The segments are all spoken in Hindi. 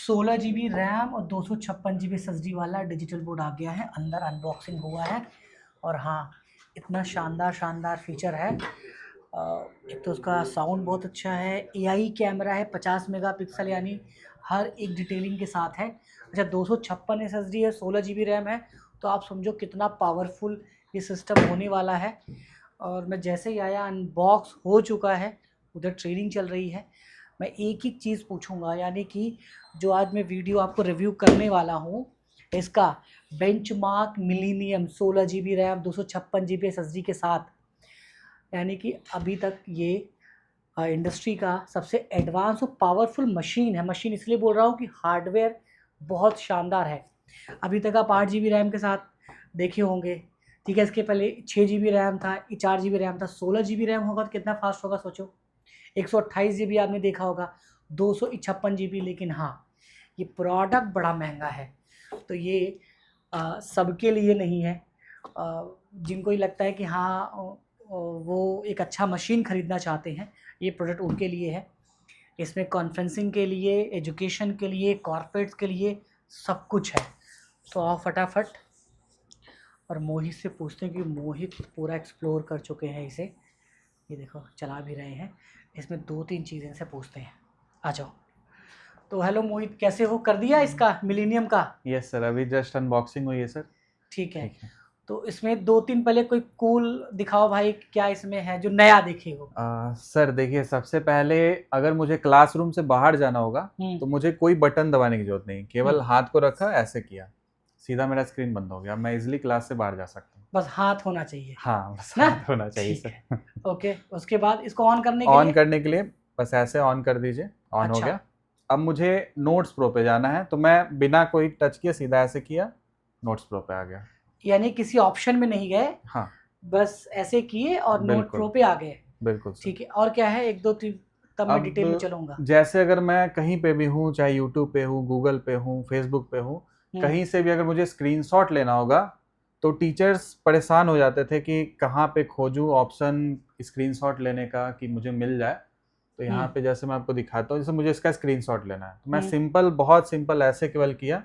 16 GB रैम और 256 GB SSD वाला डिजिटल बोर्ड आ गया है, अंदर अनबॉक्सिंग हुआ है। और हाँ, इतना शानदार शानदार फीचर है। एक तो उसका साउंड बहुत अच्छा है, AI कैमरा है 50 मेगापिक्सल, यानी हर एक डिटेलिंग के साथ है। अच्छा, 256 SSD है, 16 GB रैम है, तो आप समझो कितना पावरफुल ये सिस्टम होने वाला है। और मैं जैसे ही आया अनबॉक्स हो चुका है, उधर ट्रेनिंग चल रही है। मैं एक ही चीज़ पूछूंगा, यानी कि जो आज मैं वीडियो आपको रिव्यू करने वाला हूँ, इसका benchmark millennium 16 GB RAM 256 GB SSD के साथ, यानी कि अभी तक ये इंडस्ट्री का सबसे एडवांस और पावरफुल मशीन है। मशीन इसलिए बोल रहा हूँ कि हार्डवेयर बहुत शानदार है। अभी तक आप 8 GB रैम के साथ देखे होंगे, ठीक है। इसके पहले 6 GB रैम था, 4 GB रैम था। 16 GB रैम होगा तो कितना फास्ट होगा सोचो। 128 GB आपने देखा होगा, 256 GB। लेकिन हाँ, ये प्रोडक्ट बड़ा महंगा है, तो ये सबके लिए नहीं है। जिनको ही लगता है कि हाँ वो एक अच्छा मशीन ख़रीदना चाहते हैं, ये प्रोडक्ट उनके लिए है। इसमें कॉन्फ्रेंसिंग के लिए, एजुकेशन के लिए, कॉर्पोरेट्स के लिए सब कुछ है। तो आओ फटाफट और मोहित से पूछते हैं कि मोहित पूरा एक्सप्लोर कर चुके हैं इसे। ये देखो चला भी रहे हैं। इसमें 2-3 चीज़ें से पूछते हैं, आ जाओ। तो हेलो मोहित, कैसे हो? कर दिया इसका मिलीनियम का? यस सर, अभी जस्ट अनबॉक्सिंग हुई है सर। ठीक है। ठीक है। तो इसमें 2-3 पहले कोई कूल दिखाओ भाई, क्या इसमें है जो नया देखे हो? सर देखिए, सबसे पहले अगर मुझे क्लासरूम से बाहर जाना होगा तो मुझे कोई बटन दबाने की जरूरत नहीं, केवल हाथ को रखा ऐसे किया, सीधा मेरा स्क्रीन बंद हो गया, मैं इजिली क्लास से बाहर जा सकता हूँ। बस हाथ होना चाहिए हाँ, बस ना? हाथ होना चाहिए ठीक सर। है। ओके, उसके बाद इसको ऑन करने के ऑन लिए? करने के लिए बस ऐसे ऑन कर दीजिए, ऑन हो अच्छा। गया। अब मुझे नोट्स प्रो पे जाना है, तो मैं बिना कोई टच किए सीधा ऐसे किया, नोट्स प्रो पे आ गया। यानी किसी ऑप्शन में नहीं गए, हाँ, बस ऐसे किए और नोट बिल्कुल प्रो पे आ गए। बिल्कुल सर। ठीक है, और क्या है? 1-2-3, तब मैं डिटेल में अब चलूंगा। जैसे अगर मैं कहीं पे भी हूँ, चाहे यूट्यूब पे हूँ, गूगल पे हूँ, फेसबुक पे हूँ, कहीं से भी अगर मुझे स्क्रीनशॉट लेना होगा, तो टीचर्स परेशान हो जाते थे कि कहाँ पे खोजूँ ऑप्शन स्क्रीनशॉट लेने का कि मुझे मिल जाए। तो यहाँ पे जैसे मैं आपको दिखाता हूँ, जैसे मुझे इसका स्क्रीनशॉट लेना है, तो मैं सिंपल, बहुत सिंपल ऐसे केवल किया,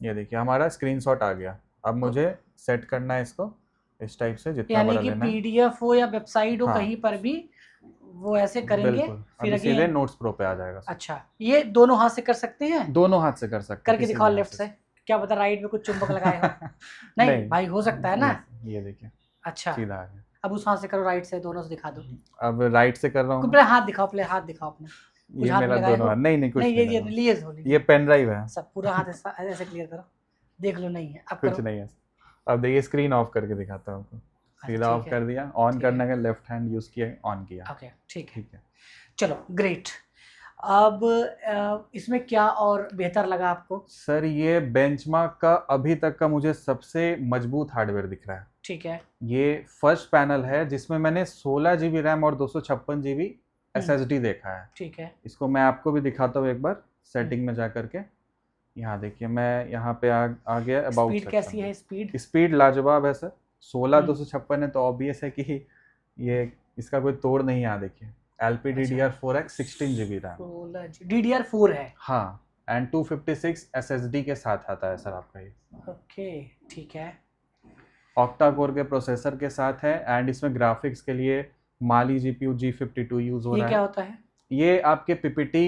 ये देखिए हमारा स्क्रीनशॉट आ गया। अब मुझे सेट करना है इसको इस टाइप से, जितना यानी बड़ा कि लेना है। PDF हो या वेबसाइट हो, हाँ, कहीं पर भी वो ऐसे करेंगे बिल्कुल, फिर अभी सीधे अगेन। नोट्स प्रो पे आ जाएगा सर। अच्छा, ये दोनों हाथ से कर सकते हैं? दोनों हाथ से कर सकते हैं, करके किसी दिखाओ भी हाथ लेफ्ट से, क्या पता राइट में कुछ चुंबक लगाए हो। नहीं नहीं, भाई, हो सकता है ना? ये देखिए अच्छा, सीधा आ गया। अब उस हाथ से करो, राइट से, दोनों से दिखा दो। अब राइट से कर रहा हूँ मैं। पहले हाथ दिखाओ, पहले हाथ दिखाओ अपना। कुछ ये हाथ में मेरा लगाए दोनों हो? हाथ, नहीं नहीं कुछ नहीं, नहीं ये लगा। लिए हो, ये पेन ड्राइव है। सब पूरा हाथ ऐसे क्लियर करो, देख लो नहीं है, अब कुछ करो। नहीं है। अब देखिए स्क्रीन ऑफ करके दिखाता हूँ आपको। सीधा ठीक ऑफ है, कर दिया, ऑन ठीक है। करने का लेफ्ट हैंड यूज किया, ऑन किया। ओके, ठीक है। ठीक है। चलो ग्रेट। अब इसमें क्या और बेहतर लगा आपको? सर ये बेंचमार्क का अभी तक का मुझे सबसे मजबूत हार्डवेयर दिख रहा है। ठीक है। ये फर्स्ट पैनल है जिसमें मैंने 16 GB रैम और 256 GB SSD देखा है। ठीक है। इसको मैं आपको भी दिखाता हूँ एक बार, सेटिंग में जा करके। यहाँ देखिए, मैं यहाँ पे आ गया अबाउट स्पीड कैसी सेक्शन है? में। स्पीड स्पीड लाजवाब है सर। 16 256 है तो ऑब्वियस है कि ये इसका कोई तोड़ नहीं है। यहाँ देखिए LPDDR4X 16 GB रैम। 16 DDR4 है? हाँ, एंड 256 SSD के साथ आता है सर आपका ये। ओके, ठीक है। ऑक्टा कोर के प्रोसेसर के साथ है, एंड इसमें ग्राफिक्स के लिए माली GPU G52 यूज हो ये रहा क्या है। होता है? ये आपके PPT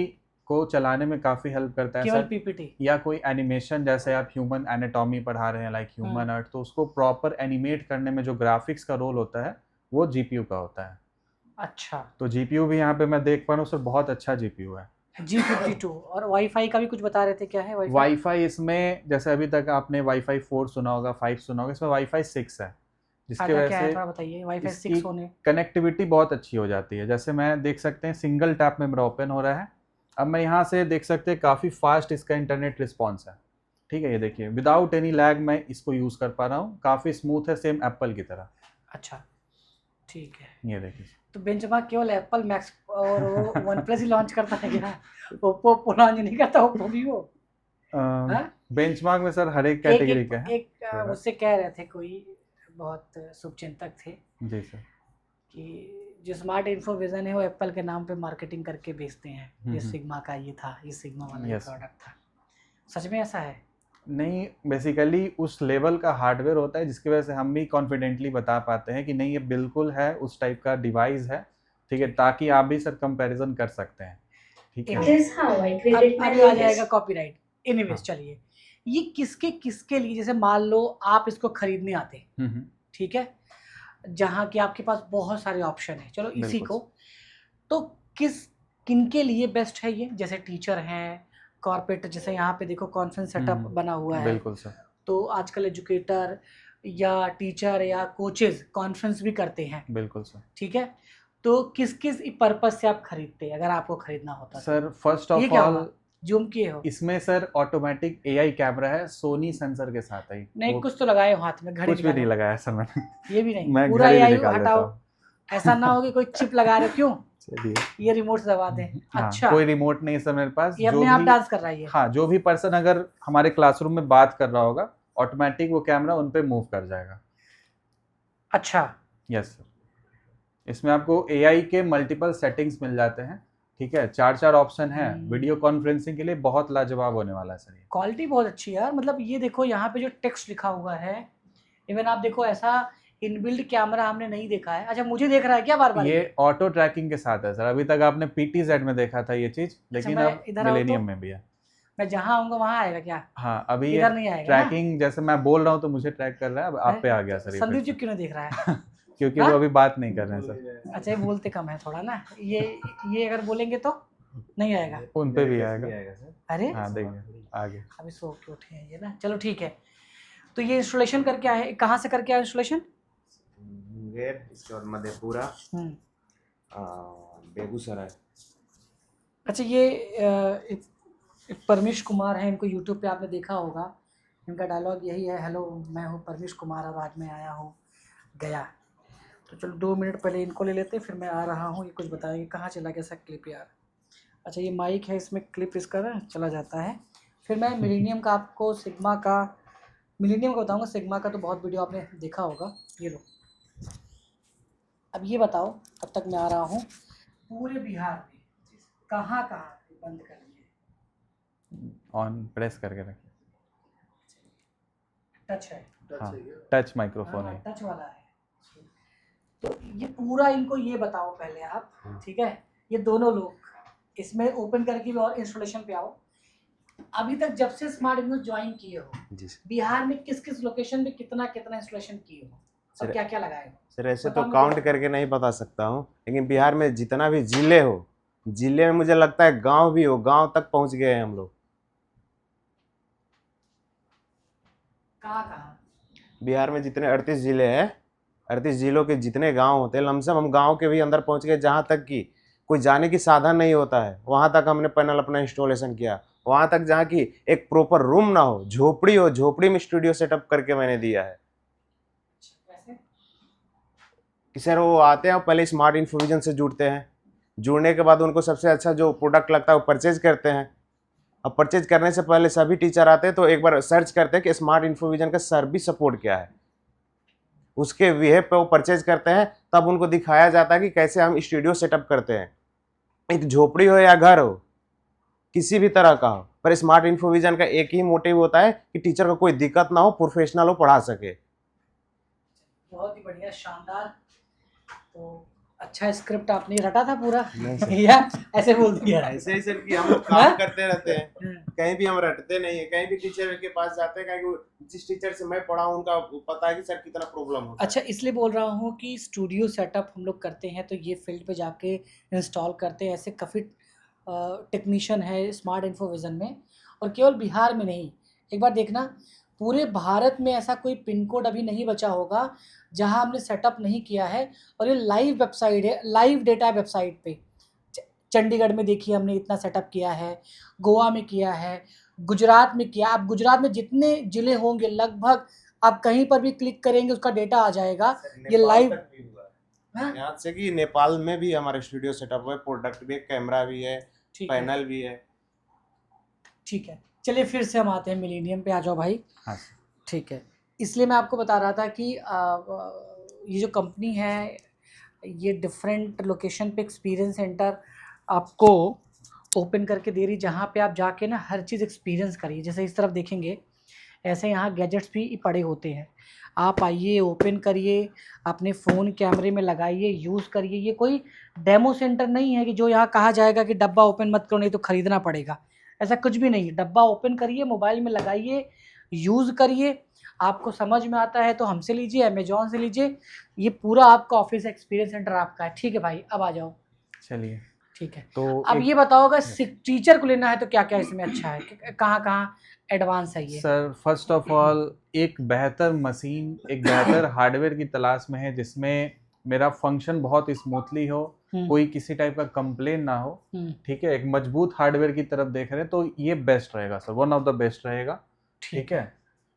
को चलाने में काफ़ी हेल्प करता है केवल सर। PPT? या कोई एनिमेशन, जैसे आप ह्यूमन एनाटॉमी पढ़ा रहे हैं, लाइक ह्यूमन अर्थ, तो उसको प्रॉपर एनिमेट करने में जो ग्राफिक्स का रोल होता है वो GPU का होता है। अच्छा, तो GPU भी यहाँ पे मैं देख पा रहा हूँ सर, बहुत अच्छा GPU है। G52। और वाईफाई का भी कुछ बता रहे थे, क्या है वाईफाई? वाईफाई इसमें, जैसे अभी तक आपने वाईफाई 4 सुना होगा, 5 सुना होगा, इसमें वाईफाई 6 है, जिसकी फायदा वजह क्या है, से थोड़ा बताइए वाईफाई इसकी 6 होने? कनेक्टिविटी बहुत अच्छी हो जाती है। जैसे मैं देख सकते हैं सिंगल टैप में मेरा ओपन हो रहा है। अब मैं यहाँ से देख सकते हैं काफ़ी फास्ट इसका इंटरनेट रिस्पॉन्स है। ठीक है, ये देखिए विदाउट एनी लैग मैं इसको यूज़ कर पा रहा हूँ, काफ़ी स्मूथ है, सेम एप्पल की तरह। अच्छा, ठीक है। ये देखिए। तो बेंचमार्क केवल एप्पल, मैक्स और वो वन प्लस ही लॉन्च करता है क्या? ओप्पो लॉन्च नहीं करता? ओप्पो भी वो? हाँ? बेंचमार्क में सर हर एक एक कैटेगरी एक का है एक प्रोडक्ट। मुझसे कह रहे थे कोई बहुत शुभचिंतक थे जी सर। कि जो स्मार्ट इन्फो विजन है वो एप्पल के नाम पे मार्केटिंग करके बेचते हैं। ये हम्म। सिग्मा का ये था, ये सिग्मा वाला ये Yes. प्रोडक्ट था। सच में ऐसा है? नहीं, बेसिकली उस लेवल का हार्डवेयर होता है जिसकी वजह से हम भी कॉन्फिडेंटली बता पाते हैं कि नहीं ये बिल्कुल है उस टाइप का डिवाइस है, ठीक है, ताकि आप भी सर कंपैरिजन कर सकते हैं, ठीक है। It is how I created my अभी आ जाएगा latest. कॉपीराइट। एनीवेज हाँ। चलिए, ये किसके किसके लिए, जैसे मान लो आप इसको खरीदने आते, हम्म, ठीक है, जहाँ की आपके पास बहुत सारे ऑप्शन है, चलो इसी बिल्कुल। को, तो किनके लिए बेस्ट है ये? जैसे टीचर हैं, कॉर्पोरेट, जैसे यहाँ पे देखो कॉन्फ्रेंस सेटअप हम्म, बना हुआ है, बिल्कुल सर। तो आजकल एजुकेटर या टीचर या कोचेज कॉन्फ्रेंस भी करते हैं, बिल्कुल सर। ठीक है, तो किस किस पर्पज से आप खरीदते हैं अगर आपको खरीदना होता तो? सर फर्स्ट ये ऑफ क्या ऑल हुआ? जूम किए हो? इसमें सर ऑटोमेटिक एआई कैमरा है, सोनी सेंसर के साथ है। नहीं, वो कुछ तो लगाए हो हाथ में, घड़ी कुछ भी नहीं निकालो। लगाया सर मैंने। ये भी नहीं, मैं पूरा घड़ी भी AI निकाल लेता हटाओ, हूँ। ऐसा ना हो कि कोई चिप लगा रहे हो, क्यों? चलिए। ये रिमोट से दबा दें। हाँ, अच्छा, कोई रिमोट नहीं है सर मेरे पास। ये जो अपने आप भी डांस कर रहा है ये? हाँ, जो भी पर्सन अगर हमारे क्लासरूम में बात कर रहा होगा, ऑटोमेटिक वो कैमरा उन पे मूव कर जाएगा। अच्छा, यस सर। इसमें आपको एआई के मल्टीपल सेटिंग्स मिल जाते हैं, ठीक है, 4 ऑप्शन है। वीडियो कॉन्फ्रेंसिंग के लिए बहुत लाजवाब होने वाला है सर ये। क्वालिटी बहुत अच्छी है यार। मतलब ये देखो यहाँ पे जो टेक्स्ट लिखा हुआ है, इवन आप देखो, ऐसा इनबिल्ड कैमरा हमने नहीं देखा है। अच्छा, मुझे देख रहा है क्या बार बार? ये ऑटो ट्रैकिंग के साथ है सर। अभी तक आपने पीटीजेड में देखा था ये चीज, लेकिन मैं अब इधर आऊं मिलेनियम तो? में भी है। मैं जहाँ आऊंगा वहाँ आएगा क्या? हाँ, अभी ये इधर नहीं आएगा ना? ट्रैकिंग, जैसे मैं बोल रहा हूँ तो मुझे ट्रैक कर रहा है। अब आप पे आ गया सर ये संदीप फिर जी से। क्यों नहीं देख रहा है? क्योंकि हाँ? वो अभी बात नहीं कर रहे हैं सर। अच्छा, ये बोलते कम है थोड़ा ना, ये अगर बोलेंगे तो नहीं आएगा। उन पे भी आएगा। अरे हाँ, देंगे आगे। अभी सो के उठे हैं ये ना। चलो ठीक है, तो ये इंस्टॉलेशन करके आए, कहाँ से करके आए इंस्टॉलेशन? मुंगेर, इसके बाद मधेपुरा, बेगूसराय। अच्छा, ये एक परमेश कुमार है, इनको यूट्यूब पे आपने देखा होगा। इनका डायलॉग यही है, हेलो मैं हूँ परमेश कुमार और आज मैं आया हूँ गया। तो चलो 2 मिनट पहले इनको ले लेते हैं, फिर मैं आ रहा हूँ। ये कुछ बताएंगे। कहाँ चला गया सर क्लिप यार? अच्छा, ये माइक है, इसमें क्लिप इसका ना चला जाता है। फिर मैं मिलीनियम का आपको, सिग्मा का, मिलीनियम का बताऊँगा। सिग्मा का तो बहुत वीडियो आपने देखा होगा। ये लो, अब ये बताओ, तब तक मैं आ रहा हूँ। पूरे बिहार में कहाँ कहाँ बंद कर दिए? ऑन प्रेस करके रखिए। टच है? हाँ, टच माइक्रोफोन हाँ, है। टच वाला है। तो ये पूरा इनको ये बताओ पहले आप, ठीक है, ये दोनों लोग इसमें ओपन करके भी और इंस्टॉलेशन पे आओ। अभी तक जब से स्मार्ट बिजनेस ज्वाइन किए हो, जी बिहार में किस किस लोकेशन पे कितना कितना इंस्टॉलेशन किए हो और सर, क्या क्या लगाए हो? सर ऐसे बताओ तो मुझे। काउंट करके नहीं बता सकता हूँ, लेकिन बिहार में जितना भी जिले हो, जिले में मुझे लगता है गांव भी हो, गांव तक पहुंच गए हैं हम लोग। कहाँ कहाँ? बिहार में जितने 38 जिले हैं, 38 जिलों के जितने गांव होते हैं, लमसम हम गांव के भी अंदर पहुंच गए। जहां तक कि कोई जाने की साधन नहीं होता है, वहां तक हमने पैनल अपना इंस्टॉलेशन किया। वहां तक जहाँ की एक प्रॉपर रूम ना हो, झोपड़ी हो, झोपड़ी में स्टूडियो सेटअप करके मैंने दिया है। वैसे कि सर वो आते हैं, पहले स्मार्ट इन्फोविजन से जुड़ते हैं, जुड़ने के बाद उनको सबसे अच्छा जो प्रोडक्ट लगता है वो परचेज करते हैं। अब परचेज करने से पहले सभी टीचर आते हैं तो एक बार सर्च करते हैं कि स्मार्ट इन्फोविजन का सर्विस सपोर्ट क्या है, उसके बिहेव पे वो परचेज करते हैं। तब उनको दिखाया जाता है कि कैसे हम स्टूडियो सेटअप करते हैं। एक झोपड़ी हो या घर हो, किसी भी तरह का हो, पर स्मार्ट इन्फोविजन का एक ही मोटिव होता है कि टीचर को कोई दिक्कत ना हो, प्रोफेशनल हो, पढ़ा सके। बहुत ही बढ़िया, शानदार। तो अच्छा स्क्रिप्ट आपने रटा था पूरा नहीं सर। या ऐसे बोल दिया? ऐसे ही सर कि हम लोग हाँ? काम करते रहते हैं, कहीं भी हम रटते नहीं है। कहीं भी टीचर के पास जाते हैं, कहीं जिस टीचर से मैं पढ़ा हूं उनका पता है कि सर कितना प्रॉब्लम होता है। अच्छा, इसलिए बोल रहा हूँ कि स्टूडियो सेटअप हम लोग करते हैं तो ये फील्ड पे जाके इंस्टॉल करते हैं। ऐसे काफ़ी टेक्नीशियन है स्मार्ट इन्फोविज़न में, और केवल बिहार में नहीं। एक बार देखना, पूरे भारत में ऐसा कोई पिन कोड अभी नहीं बचा होगा जहां हमने सेटअप नहीं किया है। और ये लाइव वेबसाइट है, लाइव डेटा वेबसाइट पे। चंडीगढ़ में देखिए हमने इतना सेटअप किया है, गोवा में किया है, गुजरात में किया। अब गुजरात में जितने ज़िले होंगे लगभग, आप कहीं पर भी क्लिक करेंगे उसका डेटा आ जाएगा। ये लाइव, हाँ? यहाँ से कि नेपाल में भी हमारे स्टूडियो सेटअप है, प्रोडक्ट भी है, कैमरा भी है, ठीक है, पैनल भी है। ठीक है। चलिए फिर से हम आते हैं मिलीनियम पे। आ जाओ भाई। हाँ सर। ठीक है, इसलिए मैं आपको बता रहा था कि ये जो कंपनी है ये डिफरेंट लोकेशन पे एक्सपीरियंस सेंटर आपको ओपन करके दे रही, जहाँ पे आप जाके ना हर चीज़ एक्सपीरियंस करिए। जैसे इस तरफ देखेंगे, ऐसे यहाँ गैजेट्स भी पड़े होते हैं, आप आइए ओपन करिए, अपने फ़ोन कैमरे में लगाइए, यूज़ करिए। ये कोई डेमो सेंटर नहीं है कि जो यहाँ कहा जाएगा कि डब्बा ओपन मत करो नहीं तो ख़रीदना पड़ेगा, ऐसा कुछ भी नहीं है। डब्बा ओपन करिए, मोबाइल में लगाइए, यूज़ करिए, आपको समझ में आता है तो हमसे लीजिए, अमेजोन से लीजिए। ये पूरा आपका ऑफिस एक्सपीरियंस सेंटर आपका है। ठीक है भाई, अब आ जाओ। चलिए, ठीक है, तो अब ये बताओ अगर टीचर को लेना है तो क्या क्या इसमें अच्छा है, कहाँ कहाँ एडवांस है ये? सर फर्स्ट ऑफ ऑल एक बेहतर मशीन, एक बेहतर हार्डवेयर की तलाश में है जिसमें मेरा फंक्शन बहुत स्मूथली हो, कोई किसी टाइप का कंप्लेन ना हो। ठीक है, एक मजबूत हार्डवेयर की तरफ देख रहे हैं तो ये बेस्ट रहेगा sir, one of the best रहेगा। ठीक है,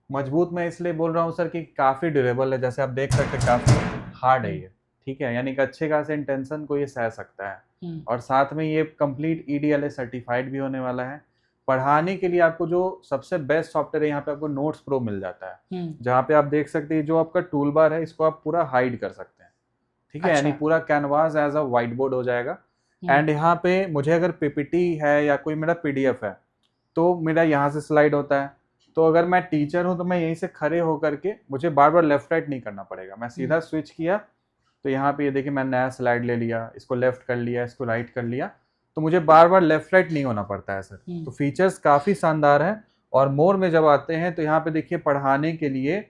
मजबूत मैं इसलिए बोल रहा हूँ सर कि काफ़ी ड्यूरेबल है, जैसे आप देख सकते हैं काफ़ी हार्ड है ये। ठीक है, यानी कि अच्छे खासे इंटेंशन को ये सह सकता है। और साथ में ये कंप्लीट EDLA सर्टिफाइड भी होने वाला है। पढ़ाने के लिए आपको जो सबसे बेस्ट सॉफ्टवेयर है, यहाँ पे आपको नोट्स प्रो मिल जाता है, जहाँ पे आप देख सकते हैं जो आपका टूल बार है इसको आप पूरा हाइड कर सकते हैं। ठीक है, यानी पूरा canvas as a whiteboard हो जाएगा। एंड यहाँ पे मुझे अगर PPT है या कोई मेरा PDF है तो मेरा यहाँ से स्लाइड होता है, तो अगर मैं टीचर हूँ तो मैं यहीं से खड़े होकर के, मुझे बार बार लेफ्ट राइट नहीं करना पड़ेगा, मैं सीधा स्विच किया तो यहाँ पे ये देखिए मैं नया स्लाइड ले लिया, इसको लेफ्ट कर लिया, इसको राइट कर लिया, तो मुझे बार बार लेफ्ट राइट नहीं होना पड़ता है सर। तो फीचर्स काफ़ी शानदार है। और मोर में जब आते हैं तो यहाँ पे देखिए पढ़ाने के लिए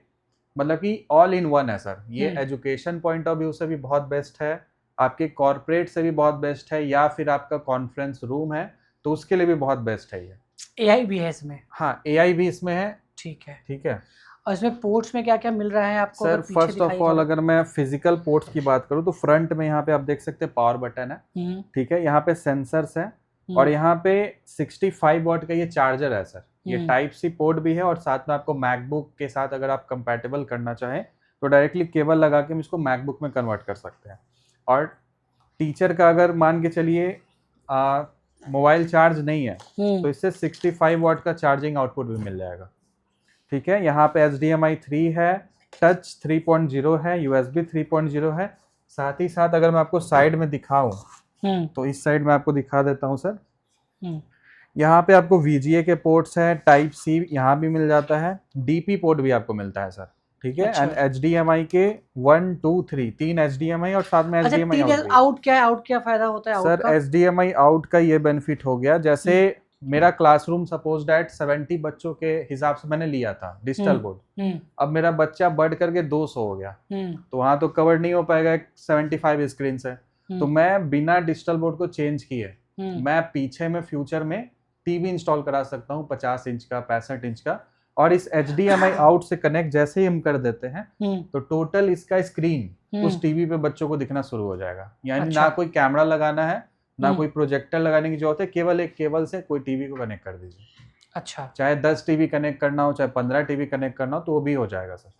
मतलब कि ऑल इन वन है सर। ये एजुकेशन पॉइंट ऑफ व्यू से भी बहुत बेस्ट है, आपके कॉर्पोरेट से भी बहुत बेस्ट है, या फिर आपका कॉन्फ्रेंस रूम है तो उसके लिए भी बहुत बेस्ट है ये। AI भी है इसमें? हाँ, AI भी इसमें है। ठीक है, ठीक है। और इसमें पोर्ट्स में क्या क्या मिल रहा है आपको? सर फर्स्ट ऑफ ऑल अगर मैं फिजिकल पोर्ट्स की बात करूँ तो फ्रंट में यहाँ पे आप देख सकते हैं पावर बटन है। ठीक है, यहाँ पे सेंसर्स है और यहाँ पे 65 वॉट का ये चार्जर है सर। ये टाइप सी पोर्ट भी है और साथ में आपको मैकबुक के साथ अगर आप कंपैटिबल करना चाहें तो डायरेक्टली केबल लगा के हम इसको मैकबुक में कन्वर्ट कर सकते हैं। और टीचर का अगर मान के चलिए मोबाइल चार्ज नहीं है तो इससे 65 वॉट का चार्जिंग आउटपुट भी मिल जाएगा। ठीक है, यहाँ पे HDMI 3 है, टच 3.0 है, USB 3.0 है। साथ ही साथ अगर मैं आपको साइड में दिखाऊं तो इस साइड में आपको दिखा देता हूं सर। यहाँ पे आपको VGA के पोर्ट्स हैं, टाइप C यहाँ भी मिल जाता है, DP पोर्ट भी आपको मिलता है सर। ठीक है, एंड HDMI के 1 2 3 3 HDMI और साथ में HDMI आउट क्या है? आउट क्या फायदा होता है सर? HDMI आउट का ये बेनिफिट हो गया, जैसे मेरा क्लासरूम सपोज दैट 70 बच्चों के हिसाब से मैंने लिया था डिजिटल बोर्ड, अब मेरा बच्चा बढ़ करके 200 हो गया तो वहां तो कवर नहीं हो पाएगा 75 स्क्रीन से। तो मैं बिना डिजिटल बोर्ड को चेंज किए मैं पीछे में फ्यूचर में टीवी इंस्टॉल करा सकता हूँ 50 इंच का, 65 इंच का। और इस HDMI आउट से कनेक्ट जैसे ही हम कर देते हैं तो टोटल इसका स्क्रीन उस टीवी पे बच्चों को दिखना शुरू हो जाएगा। यानी ना कोई कैमरा लगाना है, ना कोई प्रोजेक्टर लगाने की जरूरत है, केवल एक केबल से कोई टीवी को कनेक्ट कर दीजिए। अच्छा, चाहे 10 टीवी कनेक्ट करना हो, चाहे 15 टीवी कनेक्ट करना हो तो वो भी हो जाएगा सर।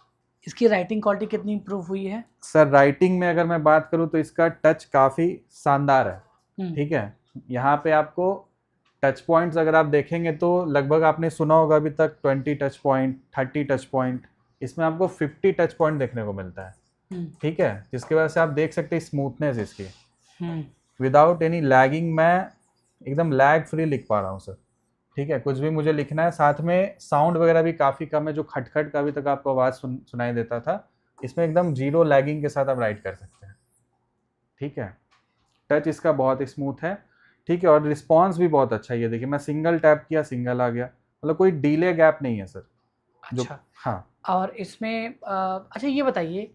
इसकी राइटिंग क्वालिटी कितनी इंप्रूव हुई है सर? राइटिंग में अगर मैं बात करूं तो इसका टच काफी शानदार है। ठीक है, यहाँ पे आपको टच पॉइंट्स अगर आप देखेंगे तो लगभग आपने सुना होगा अभी तक 20 टच पॉइंट, 30 टच पॉइंट, इसमें आपको 50 टच पॉइंट देखने को मिलता है। ठीक है, जिसकी वजह से आप देख सकते हैं स्मूथनेस इसकी, विदाउट एनी लैगिंग मैं एकदम लैग फ्री लिख पा रहा हूँ सर। ठीक है, कुछ भी मुझे लिखना है, साथ में साउंड वगैरह भी काफ़ी कम है, जो खटखट का अभी तक आपको आवाज़ सुनाई देता था, इसमें एकदम 0 लैगिंग के साथ आप राइट कर सकते हैं। ठीक है, टच इसका बहुत स्मूथ है। ठीक है, और रिस्पॉन्स भी बहुत अच्छा है। ये देखिए मैं सिंगल टैप किया, सिंगल आ गया, मतलब कोई डिले गैप नहीं है सर। अच्छा, हाँ। और इसमें अच्छा ये बताइए,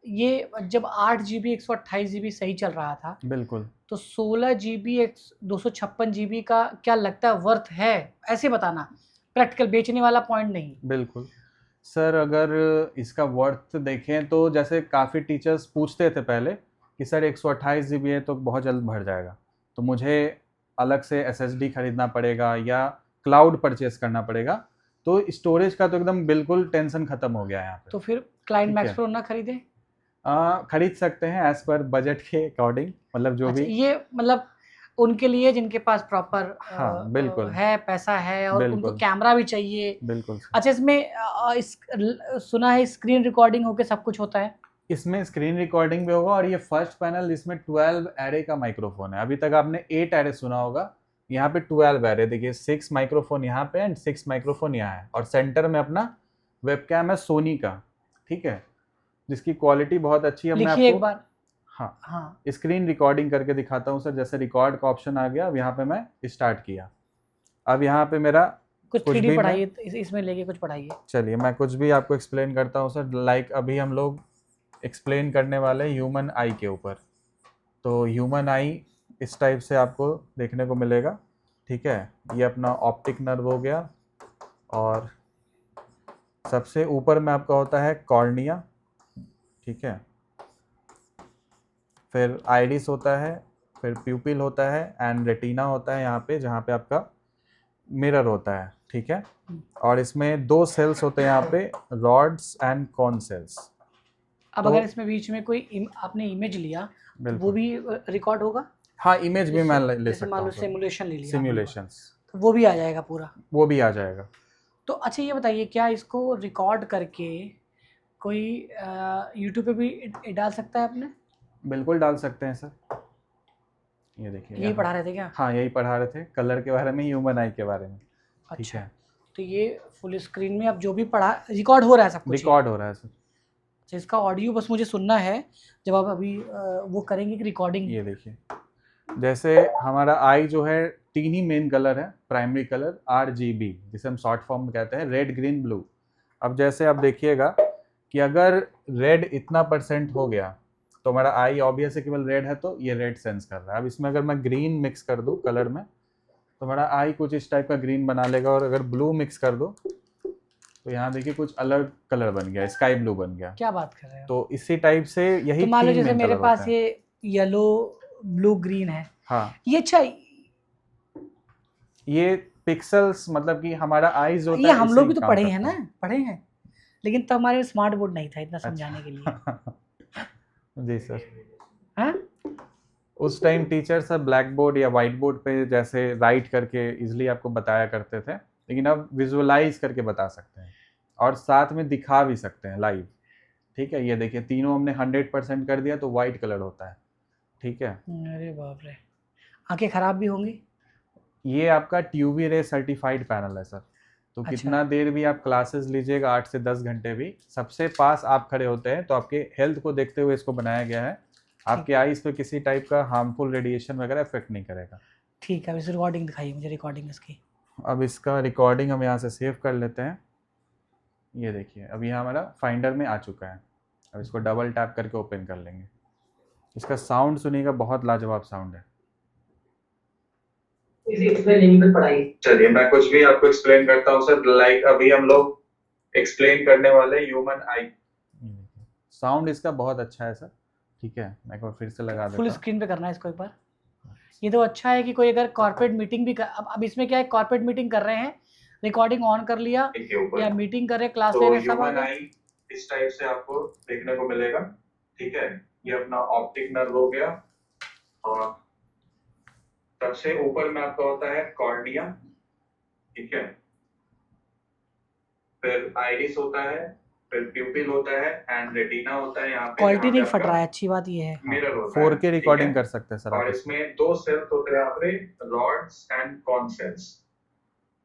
ये जब 8 GB 128 GB सही चल रहा था, बिल्कुल, तो 16 GB 256 GB का क्या लगता है वर्थ है? ऐसे बताना, प्रैक्टिकल, बेचने वाला पॉइंट नहीं। बिल्कुल सर, अगर इसका वर्थ देखें तो जैसे काफ़ी टीचर्स पूछते थे पहले कि सर 128 GB है तो बहुत जल्द भर जाएगा, तो मुझे अलग से SSD खरीदना पड़ेगा या क्लाउड परचेस करना पड़ेगा, तो स्टोरेज का तो एकदम बिल्कुल टेंशन खत्म हो गया है यहाँ पे। तो फिर क्लाइंट मैक्स प्रो ना खरीदे? खरीद सकते हैं एज पर बजट के अकॉर्डिंग, मतलब जो भी ये मतलब उनके लिए जिनके पास प्रॉपर हाँ बिल्कुल है, पैसा है और उनको कैमरा भी चाहिए। बिल्कुल। अच्छा, इसमें सुना है स्क्रीन रिकॉर्डिंग होके सब कुछ होता है? इसमें स्क्रीन रिकॉर्डिंग भी होगा और ये फर्स्ट पैनल इसमें 12 एरे का माइक्रोफोन है। अभी तक आपने 8 एरे सुना होगा, यहाँ पे 12 एरे। देखिए 6 माइक्रोफोन यहाँ पे एंड 6 माइक्रोफोन यहाँ है और सेंटर में अपना वेबकैम है सोनी का, ठीक है, जिसकी क्वालिटी बहुत अच्छी है। मैं लिखिए एक आपको बार। हाँ हाँ स्क्रीन रिकॉर्डिंग करके दिखाता हूँ सर। जैसे रिकॉर्ड का ऑप्शन आ गया, अब यहाँ पे मैं स्टार्ट किया, अब यहाँ पे मेरा कुछ कुछ 3D भी पढ़ाइए, इसमें लेके कुछ पढ़ाइए। चलिए मैं कुछ भी आपको एक्सप्लेन करता हूँ सर। लाइक अभी हम लोग एक्सप्लेन करने वाले हैं ह्यूमन आई के ऊपर। तो ह्यूमन आई इस टाइप से आपको देखने को मिलेगा, ठीक है। ये अपना ऑप्टिक नर्व हो गया और सबसे ऊपर में आपका होता है कॉर्निया, ठीक है। फिर आइरिस होता है, फिर प्यूपिल होता है एंड रेटिना होता है यहाँ पे, जहाँ पे आपका मिरर होता है, ठीक है। और इसमें 2 सेल्स होते हैं यहाँ पे, रॉड्स एंड कॉन सेल्स। अब तो- अगर इसमें बीच में कोई आपने इमेज लिया तो वो बिल्कुल, भी रिकॉर्ड होगा। हाँ इमेज भी मैं ले जैसे सकता मान लो हूँ सर। सिमुलेशन ले लिया, सिमुलेशंस तो वो भी आ जाएगा पूरा। वो भी आ जाएगा। तो अच्छा ये बताइए, क्या इसको रिकॉर्ड करके कोई यूट्यूब पे भी डाल सकता है अपने? बिल्कुल डाल सकते हैं सर। ये देखिए यही यहाँ। पढ़ा रहे थे क्या? हाँ यही पढ़ा रहे थे, कलर के बारे में, ह्यूमन आई के बारे में, ठीक अच्छा, है। तो ये फुल स्क्रीन में अब जो भी पढ़ा रिकॉर्ड हो रहा है सब कुछ। रिकॉर्ड हो रहा है सर। अच्छा, इसका ऑडियो बस मुझे सुनना है जब आप अभी वो करेंगे कि रिकॉर्डिंग। ये देखिए जैसे हमारा आई जो है 3 ही मेन कलर है, प्राइमरी कलर RGB, जिसे हम शॉर्ट फॉर्म में कहते हैं, रेड ग्रीन ब्लू। अब जैसे आप देखिएगा कि अगर रेड इतना % हो गया तो हमारा आई ऑब्वियस है केवल रेड है, तो ये रेड सेंस कर रहा है। अब इसमें अगर मैं ग्रीन मिक्स कर दूं कलर में तो हमारा आई कुछ इस टाइप का ग्रीन बना लेगा, और अगर ब्लू मिक्स कर दूं तो यहाँ देखिए कुछ अलग कलर बन गया, स्काई ब्लू बन गया। क्या बात कर रहे हो? तो इसी टाइप से यही तो मान लो 3 जैसे मेन मेरे कलर पास होते हैं। ये येलो ब्लू ग्रीन है, हाँ ये अच्छा, ये पिक्सल्स, मतलब कि हमारा आईज होता ये है, हम इसे लोग भी ही तो count पढ़े हैं करता ना, पढ़े हैं, लेकिन तब हमारे स्मार्ट बोर्ड नहीं था इतना समझाने के लिए। जी सर। हाँ उस टाइम टीचर सब ब्लैक बोर्ड या वाइट बोर्ड पे जैसे राइट करके इजीली आपको बताया करते थे, लेकिन अब विजुअलाइज करके बता सकते हैं और साथ में दिखा भी सकते हैं लाइव, ठीक है। ये देखिए तीनों हमने 100% कर दिया तो वाइट कलर होता है, ठीक है। अरे बाप रे, आंखें खराब भी होंगी। ये आपका ट्यूबी रे सर्टिफाइड पैनल है सर। तो अच्छा। कितना देर भी आप क्लासेस लीजिएगा, 8 से 10 घंटे भी, सबसे पास आप खड़े होते हैं, तो आपके हेल्थ को देखते हुए इसको बनाया गया है। आपके आईज पे किसी टाइप का हार्मफुल रेडिएशन वगैरह इफेक्ट नहीं करेगा। ठीक है, अब इस रिकॉर्डिंग दिखाइए मुझे, रिकॉर्डिंग इसकी। अब इसका रिकॉर्डिंग हम यहाँ से सेव कर लेते हैं। ये देखिए अब यहाँ हमारा फाइंडर में आ चुका है। अब इसको डबल टैप करके ओपन कर लेंगे। इसका साउंड सुनिएगा, बहुत लाजवाब साउंड है। चलिए मैं कुछ भी आपको एक्सप्लेन करता हूँ सर। लाइक अभी हम लोग एक्सप्लेन करने वाले ह्यूमन आई। साउंड इसका बहुत अच्छा है सर, ठीक है। मैं एक बार फिर से लगा देता फुल हूँ। स्क्रीन पे करना है इसको एक बार। ये तो अच्छा है कि कोई अगर कॉर्पोरेट मीटिंग भी अब इसमें क्या है, कॉर्पोरेट मीटिंग कर रहे हैं, रिकॉर्डिंग ऑन कर लिया, या मीटिंग कर रहे, क्लास ले रहे, सब आ गया। इस टाइप से आपको देखने को मिलेगा, ठीक है। ये अपना ऑप्टिक नर्व हो गया और सबसे ऊपर में आपका होता है कॉर्निया, ठीक है। फिर आइरिस होता है, फिर प्यूपिल होता है एंड रेटिना होता है। यहाँ पे क्वालिटी नहीं फट रहा है, अच्छी बात ये है। मिरर होता है, 4K रिकॉर्डिंग कर सकते हैं सर आप। और इसमें 2 सेल्स होते हैं यहाँ पे, रॉड्स एंड कॉन सेल्स।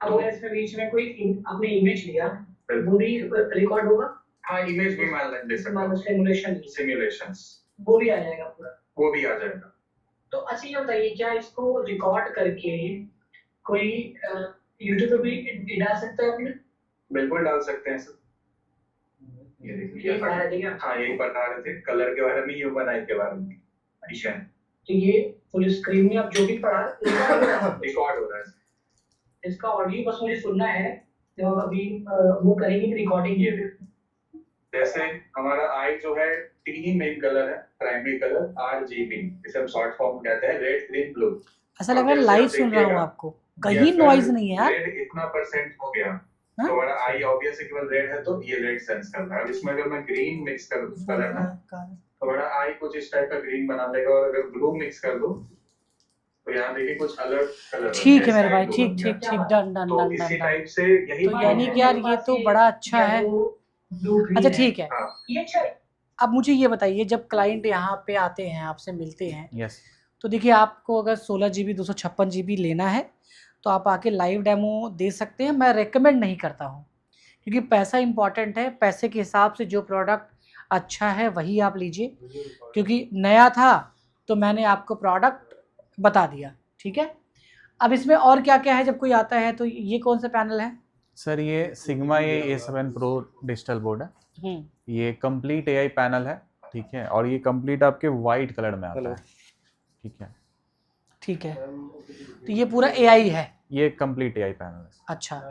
अब अगर इसमें बीच में कोई आपने इमेज लिया, वो भी रिकॉर्ड होगा। हाँ इमेज भी मैं ले सकता हूँ, सिमुलेशंस वो भी आ जाएगा पूरा। वो भी आ जाएगा। तो अच्छा ये बताइए, क्या इसको रिकॉर्ड करके कोई यूट्यूब पे भी डाल सकता है अपने? बिल्कुल डाल सकते हैं सर। ये देखिए ये पढ़ा रहे थे क्या? हाँ यही पढ़ा रहे थे, कलर के बारे में, ह्यूमन आई के बारे में। अच्छा तो ये फुल स्क्रीन में आप जो भी पढ़ा रिकॉर्ड हो रहा है। इसका ऑडियो बस मुझे सुनना है जब आप अभी वो करेंगे रिकॉर्डिंग। जैसे हमारा आई जो है 3 ही मेन कलर है, प्राइमरी कलर RGB, जिसे हम शॉर्ट फॉर्म में कहते हैं, रेड ग्रीन ब्लू। ऐसा लग रहा है लाइव सुन रहा हूँ आपको, कहीं नॉइज नहीं है यार। रेड इतना % हो गया तो हमारा आई ऑब्वियस है केवल रेड है, तो ये रेड सेंस कर रहा है। अब इसमें अगर मैं ग्रीन मिक्स कर दूं कलर में तो हमारा आई कुछ इस टाइप का ग्रीन बना देगा, और अगर ब्लू मिक्स कर दूं तो यहाँ देखिए कुछ अलग कलर। ठीक है मेरे भाई, ठीक ठीक ठीक, डन डन तो डन इसी डन। टाइप से यही तो यानी कि यार ये तो बड़ा अच्छा है। अच्छा ठीक है, हाँ। ये अच्छा है। अब मुझे ये बताइए, जब क्लाइंट यहाँ पे आते हैं आपसे मिलते हैं, यस तो देखिए आपको अगर 16 GB 256 GB लेना है तो आप आके लाइव डेमो दे सकते हैं। मैं रेकमेंड नहीं करता हूँ, क्योंकि पैसा इंपॉर्टेंट है। पैसे के हिसाब से जो प्रोडक्ट अच्छा है वही आप लीजिए, क्योंकि नया था तो मैंने आपको प्रोडक्ट बता दिया, ठीक है। अब इसमें और क्या क्या है जब कोई आता है, तो ये कौन सा पैनल है? सर, ये sigma A7 pro digital board है। हम्म, ये कंप्लीट AI पैनल है, ठीक है, और ये कंप्लीट आपके वाइट कलर में आता है, ठीक है। ठीक है, तो ये पूरा AI है। ये कंप्लीट AI पैनल है। अच्छा,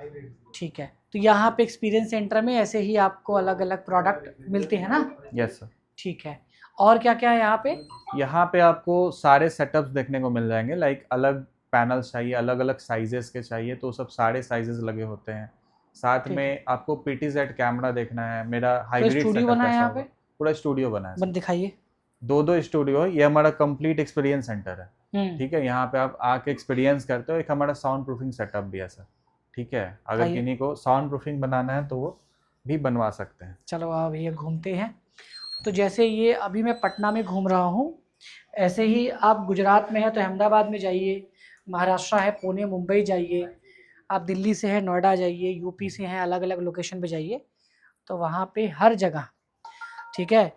ठीक है। तो यहाँ पे एक्सपीरियंस सेंटर में ऐसे ही आपको अलग अलग प्रोडक्ट मिलते हैं ना? Yes sir. ठीक है। और क्या क्या है यहाँ पे? यहाँ पे आपको सारे सेटअप्स देखने को मिल जाएंगे, लाइक अलग पैनल्स चाहिए, अलग अलग साइजेस के चाहिए तो सब सारे साइजेस लगे होते हैं। साथ ठीक है। में आपको PTZ कैमरा देखना है, मेरा तो हाइब्रिड स्टूडियो सेटअप बना है कैसा यहाँ होगा। पे? पूरा स्टूडियो बना है बन सर। दिखाइए। दो स्टूडियो है, ये हमारा कंप्लीट एक्सपीरियंस सेंटर है, हम्म, ठीक है। यहाँ पे आप आके एक्सपीरियंस करते हो। एक हमारा साउंड प्रूफिंग सेटअप भी है सर, ठीक है। अगर आइए। किन्हीं को साउंड प्रूफिंग बनाना है तो वो भी बनवा सकते हैं। चलो आप ये घूमते हैं। तो जैसे ये अभी मैं पटना में घूम रहा हूँ, ऐसे ही आप गुजरात में है तो अहमदाबाद में जाइए, महाराष्ट्र है पुणे मुंबई जाइए, आप दिल्ली से है नोएडा जाइए, यूपी से हैं अलग अलग लोकेशन पे जाइए, तो वहाँ पे हर जगह, ठीक है।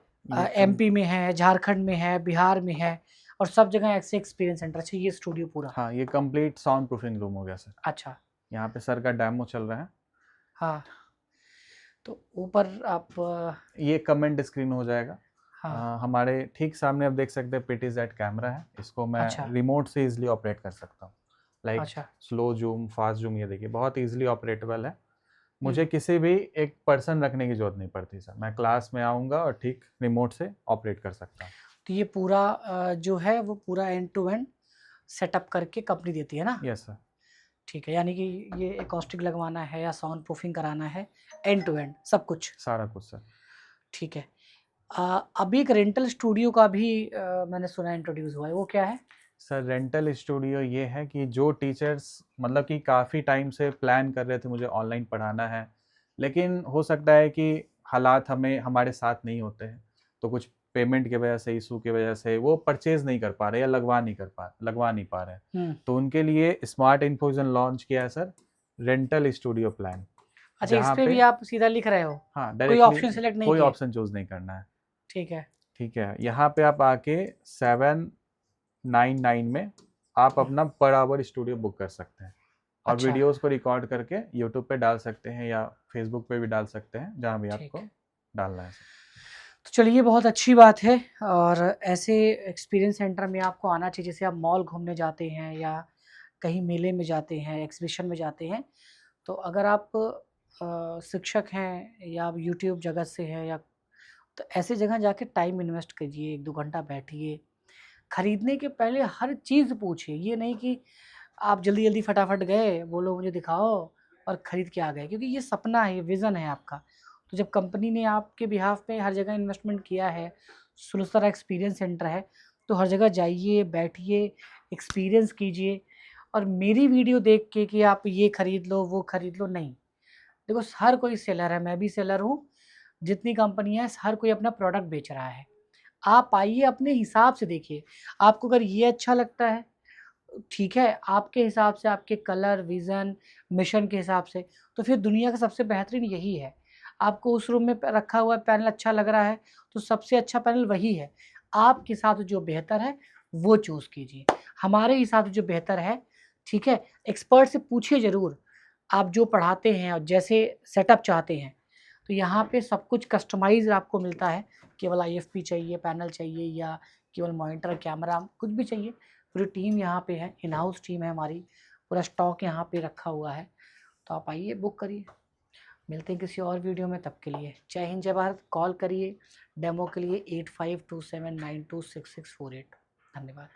MP में है, झारखंड में है, बिहार में है, और सब जगह ऐसे एक्सपीरियंस सेंटर। अच्छा, ये स्टूडियो पूरा? हाँ, ये कंप्लीट साउंड प्रूफिंग रूम हो गया सर। अच्छा, यहाँ पे सर का डेमो चल रहा है। हाँ। तो ऊपर आप ये कमेंट स्क्रीन हो जाएगा। हाँ, हमारे ठीक सामने आप देख सकते हैं PTZ कैमरा है। इसको मैं अच्छा रिमोट से इजीली ऑपरेट कर सकता हूँ, लाइक अच्छा। Slow zoom, fast zoom. ये देखिए बहुत इजीली ऑपरेटेबल है। मुझे हम्म, किसी भी एक पर्सन रखने की जरूरत नहीं पड़ती सर। मैं क्लास में आऊँगा और ठीक रिमोट से ऑपरेट कर सकता हूँ। तो ये पूरा जो है वो पूरा एंड टू एंड सेटअप करके कंपनी देती है ना? Yes sir. ठीक है, यानी कि ये एकॉस्टिक लगवाना है या साउंड प्रूफिंग कराना है, एंड टू एंड सब कुछ। सारा कुछ सर। ठीक है। अभी एक रेंटल स्टूडियो का भी मैंने सुना इंट्रोड्यूस हुआ है, वो क्या है? सर, रेंटल स्टूडियो ये है कि जो टीचर्स मतलब कि काफ़ी टाइम से प्लान कर रहे थे मुझे ऑनलाइन पढ़ाना है, लेकिन हो सकता है कि हालात हमारे साथ नहीं होते हैं, तो कुछ पेमेंट की वजह से, इशू की वजह से वो परचेज नहीं कर पा रहे या लगवा नहीं पा रहे हैं। तो उनके लिए स्मार्ट इन्फोजन लॉन्च किया है सर, रेंटल स्टूडियो प्लान। अच्छा, इस जहाँ पे पे भी आप सीधा लिख रहे हो? हाँ, कोई डायरेक्टली ऑप्शन सेलेक्ट नहीं कोई किए? ऑप्शन चूज नहीं करना है, ठीक है। ठीक है। यहाँ पे आप आके 799 में आप अपना पर आवर स्टूडियो बुक कर सकते हैं, और अच्छा, वीडियोस को रिकॉर्ड करके यूट्यूब पे डाल सकते हैं या फेसबुक पे भी डाल सकते हैं, जहाँ भी ठीक आपको है। डालना है। तो चलिए, बहुत अच्छी बात है। और ऐसे एक्सपीरियंस सेंटर में आपको आना चाहिए। जैसे आप मॉल घूमने जाते हैं या कहीं मेले में जाते हैं, एग्जीबिशन में जाते हैं, तो अगर आप शिक्षक हैं या आप यूट्यूब जगत से हैं, या तो ऐसे जगह जाके टाइम इन्वेस्ट कीजिए, 1-2 घंटा बैठिए। खरीदने के पहले हर चीज़ पूछिए, ये नहीं कि आप जल्दी-जल्दी फटाफट गए, बोलो मुझे दिखाओ और खरीद के आ गए, क्योंकि ये सपना है, ये विज़न है आपका। तो जब कंपनी ने आपके बिहाफ़ पे हर जगह इन्वेस्टमेंट किया है, सुलझता एक्सपीरियंस सेंटर है, तो हर जगह जाइए, बैठिए, एक्सपीरियंस कीजिए। और मेरी वीडियो देख के कि आप ये खरीद लो, वो खरीद लो, नहीं। देखो, हर कोई सेलर है, मैं भी सेलर हूँ, जितनी कंपनियाँ हैं, हर कोई अपना प्रोडक्ट बेच रहा है। आप आइए, अपने हिसाब से देखिए, आपको अगर ये अच्छा लगता है, ठीक है, आपके हिसाब से, आपके कलर, विज़न, मिशन के हिसाब से, तो फिर दुनिया का सबसे बेहतरीन यही है। आपको उस रूम में प रखा हुआ पैनल अच्छा लग रहा है, तो सबसे अच्छा पैनल वही है। आपके साथ जो बेहतर है, वो चूज़ कीजिए। हमारे हिसाब से जो बेहतर है, ठीक है, एक्सपर्ट से पूछिए ज़रूर, आप जो पढ़ाते हैं और जैसे सेटअप चाहते हैं, तो यहाँ पे सब कुछ कस्टमाइज़ आपको मिलता है। केवल IFP चाहिए, पैनल चाहिए, या केवल मॉनिटर, कैमरा, कुछ भी चाहिए, पूरी टीम यहाँ पे है, इन हाउस टीम है हमारी, पूरा स्टॉक यहाँ पे रखा हुआ है। तो आप आइए, बुक करिए। मिलते हैं किसी और वीडियो में, तब के लिए जय हिंद, जय भारत। कॉल करिए डेमो के लिए 8527926648। धन्यवाद।